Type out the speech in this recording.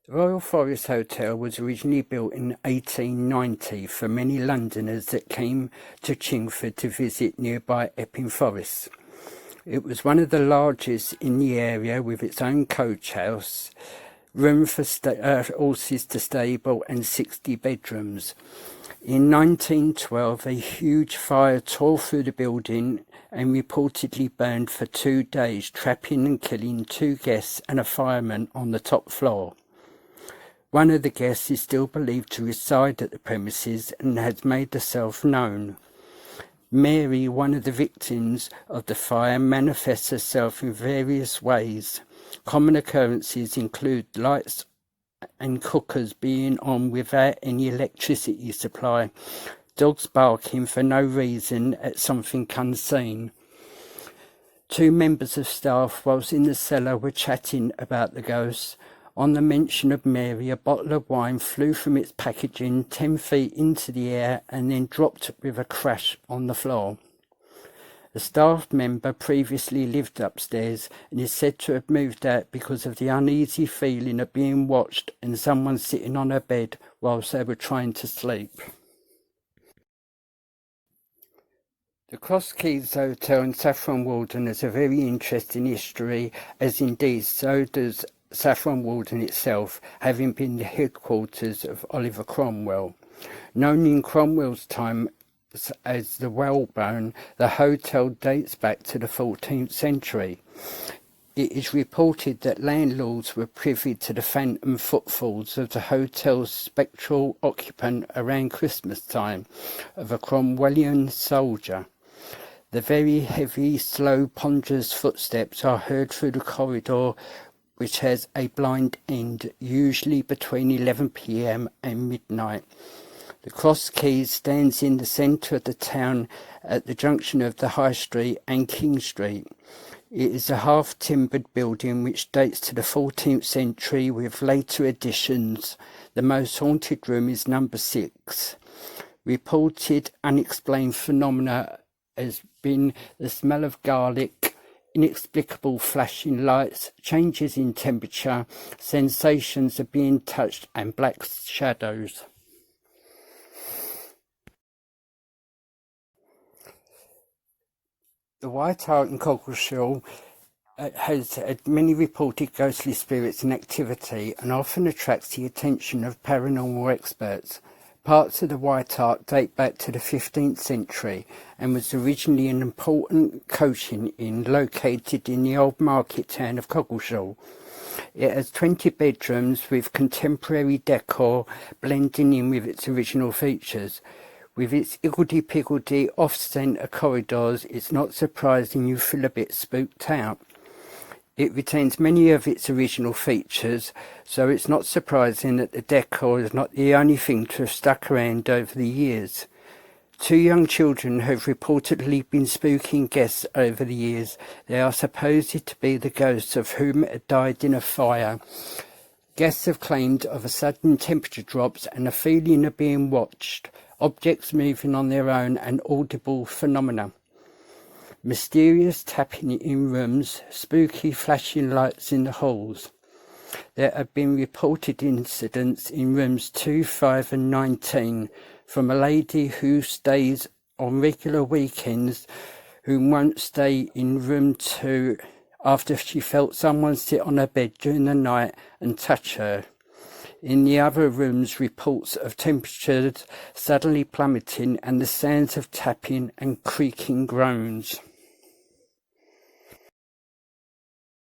The Royal Forest Hotel was originally built in 1890 for many Londoners that came to Chingford to visit nearby Epping Forest. It was one of the largest in the area, with its own coach house, room for horses to stable, and 60 bedrooms. In 1912, a huge fire tore through the building and reportedly burned for 2 days, trapping and killing 2 guests and a fireman on the top floor. One of the guests is still believed to reside at the premises and has made herself known. Mary, one of the victims of the fire, manifests herself in various ways. Common occurrences include lights and cookers being on without any electricity supply, dogs barking for no reason at something unseen. 2 members of staff, whilst in the cellar, were chatting about the ghost. On the mention of Mary, a bottle of wine flew from its packaging 10 feet into the air and then dropped with a crash on the floor. A staff member previously lived upstairs and is said to have moved out because of the uneasy feeling of being watched and someone sitting on her bed whilst they were trying to sleep. The Cross Keys Hotel in Saffron Walden has a very interesting history, as indeed so does Saffron Walden itself, having been the headquarters of Oliver Cromwell. Known in Cromwell's time as the Whalebone, the hotel dates back to the 14th century. It is reported that landlords were privy to the phantom footfalls of the hotel's spectral occupant around Christmas time of a Cromwellian soldier. The very heavy, slow, ponderous footsteps are heard through the corridor, which has a blind end, usually between 11 p.m. and midnight. The Cross Keys stands in the centre of the town at the junction of the High Street and King Street. It is a half-timbered building which dates to the 14th century with later additions. The most haunted room is number 6. Reported unexplained phenomena has been the smell of garlic, inexplicable flashing lights, changes in temperature, sensations of being touched, and black shadows. The White Hart in Cockleshall has had many reported ghostly spirits and activity and often attracts the attention of paranormal experts. Parts of the White Hart date back to the 15th century and was originally an important coaching inn located in the old market town of Cockleshall. It has 20 bedrooms with contemporary decor blending in with its original features. With its higgledy-piggledy off-centre corridors, it's not surprising you feel a bit spooked out. It retains many of its original features, so it's not surprising that the decor is not the only thing to have stuck around over the years. 2 young children have reportedly been spooking guests over the years. They are supposed to be the ghosts of whom had died in a fire. Guests have claimed of a sudden temperature drops and a feeling of being watched, objects moving on their own, and audible phenomena. Mysterious tapping in rooms, spooky flashing lights in the halls. There have been reported incidents in rooms 2, 5 and 19 from a lady who stays on regular weekends who won't stay in room 2 after she felt someone sit on her bed during the night and touch her. In the other rooms, reports of temperatures suddenly plummeting and the sounds of tapping and creaking groans.